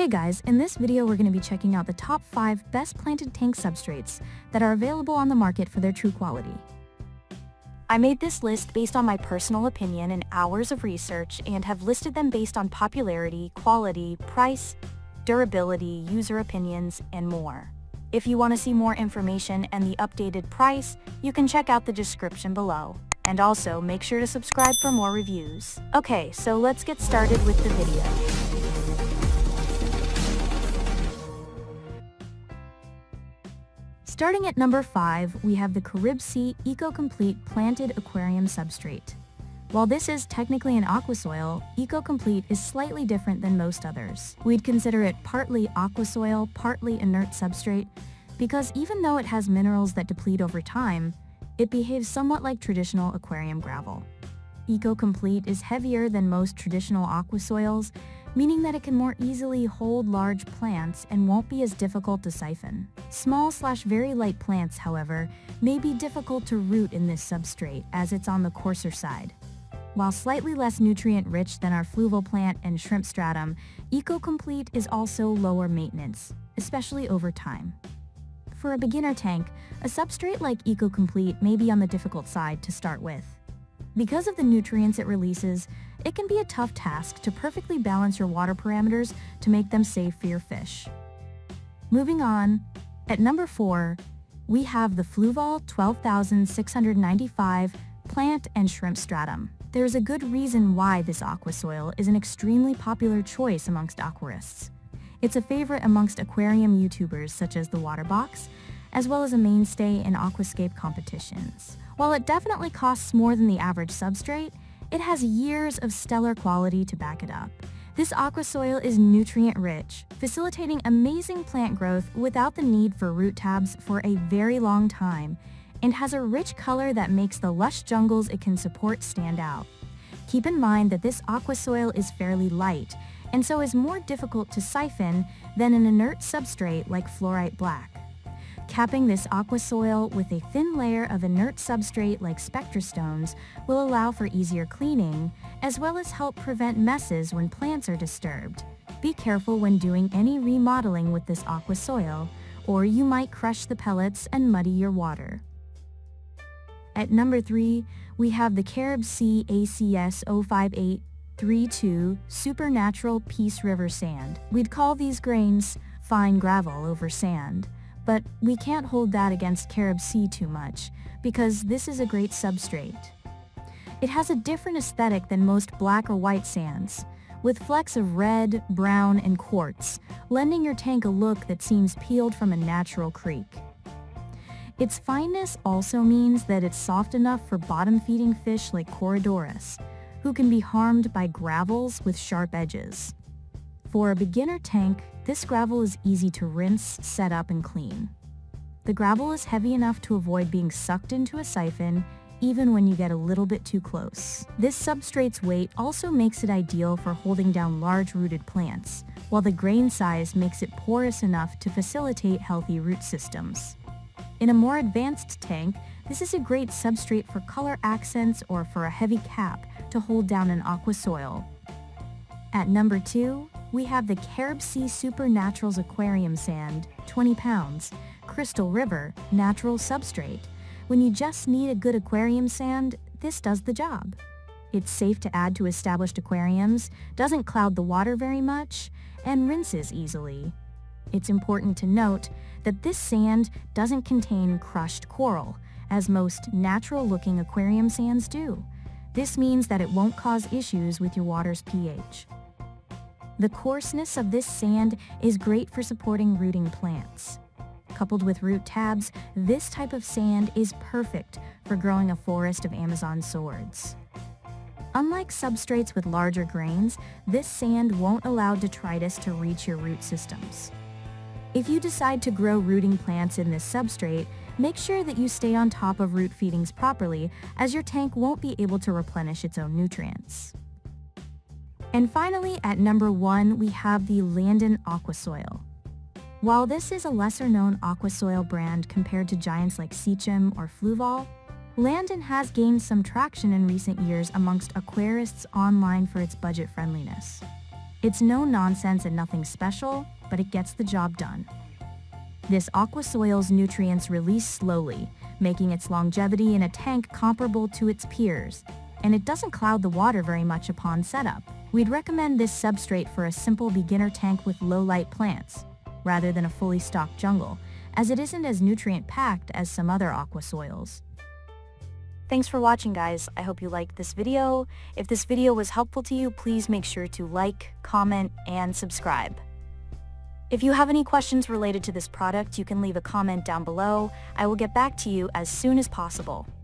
Hey guys, in this video we're going to be checking out the top 5 best planted tank substrates that are available on the market for their true quality. I made this list based on my personal opinion and hours of research and have listed them based on popularity, quality, price, durability, user opinions, and more. If you want to see more information and the updated price, you can check out the description below. And also, make sure to subscribe for more reviews. Okay, so let's get started with the video. Starting at number 5, we have the Carib Sea Eco-Complete Planted Aquarium Substrate. While this is technically an aquasoil, Eco-Complete is slightly different than most others. We'd consider it partly aquasoil, partly inert substrate, because even though it has minerals that deplete over time, it behaves somewhat like traditional aquarium gravel. Eco-Complete is heavier than most traditional aquasoils, meaning that it can more easily hold large plants and won't be as difficult to siphon. Small/very light plants, however, may be difficult to root in this substrate as it's on the coarser side. While slightly less nutrient-rich than our Fluval plant and shrimp stratum, Eco-Complete is also lower maintenance, especially over time. For a beginner tank, a substrate like Eco-Complete may be on the difficult side to start with. Because of the nutrients it releases, it can be a tough task to perfectly balance your water parameters to make them safe for your fish. Moving on, at number 4, we have the Fluval 12,695 Plant and Shrimp Stratum. There's a good reason why this aquasoil is an extremely popular choice amongst aquarists. It's a favorite amongst aquarium YouTubers such as The Waterbox, as well as a mainstay in aquascape competitions. While it definitely costs more than the average substrate, it has years of stellar quality to back it up. This aquasoil is nutrient-rich, facilitating amazing plant growth without the need for root tabs for a very long time, and has a rich color that makes the lush jungles it can support stand out. Keep in mind that this aquasoil is fairly light, and so is more difficult to siphon than an inert substrate like fluorite black. Capping this aquasoil with a thin layer of inert substrate like spectrastones will allow for easier cleaning, as well as help prevent messes when plants are disturbed. Be careful when doing any remodeling with this aquasoil, or you might crush the pellets and muddy your water. At number 3, we have the Carib Sea ACS 05832 Supernatural Peace River Sand. We'd call these grains fine gravel over sand, but we can't hold that against Carib Sea too much, because this is a great substrate. It has a different aesthetic than most black or white sands, with flecks of red, brown, and quartz, lending your tank a look that seems peeled from a natural creek. Its fineness also means that it's soft enough for bottom-feeding fish like Corydoras, who can be harmed by gravels with sharp edges. For a beginner tank, this gravel is easy to rinse, set up, and clean. The gravel is heavy enough to avoid being sucked into a siphon, even when you get a little bit too close. This substrate's weight also makes it ideal for holding down large-rooted plants, while the grain size makes it porous enough to facilitate healthy root systems. In a more advanced tank, this is a great substrate for color accents or for a heavy cap to hold down an aquasoil. At number 2, we have the Carib Sea Supernaturals Aquarium Sand, 20 pounds, Crystal River, natural substrate. When you just need a good aquarium sand, this does the job. It's safe to add to established aquariums, doesn't cloud the water very much, and rinses easily. It's important to note that this sand doesn't contain crushed coral, as most natural-looking aquarium sands do. This means that it won't cause issues with your water's pH. The coarseness of this sand is great for supporting rooting plants. Coupled with root tabs, this type of sand is perfect for growing a forest of Amazon swords. Unlike substrates with larger grains, this sand won't allow detritus to reach your root systems. If you decide to grow rooting plants in this substrate, make sure that you stay on top of root feedings properly, as your tank won't be able to replenish its own nutrients. And finally, at number 1, we have the Landen Aquasoil. While this is a lesser-known aquasoil brand compared to giants like Seacham or Fluval, Landen has gained some traction in recent years amongst aquarists online for its budget friendliness. It's no nonsense and nothing special, but it gets the job done. This aqua soil's nutrients release slowly, making its longevity in a tank comparable to its peers, and it doesn't cloud the water very much upon setup. We'd recommend this substrate for a simple beginner tank with low-light plants, rather than a fully stocked jungle, as it isn't as nutrient-packed as some other aqua soils. Thanks for watching, guys. I hope you liked this video. If this video was helpful to you, please make sure to like, comment, and subscribe. If you have any questions related to this product, you can leave a comment down below. I will get back to you as soon as possible.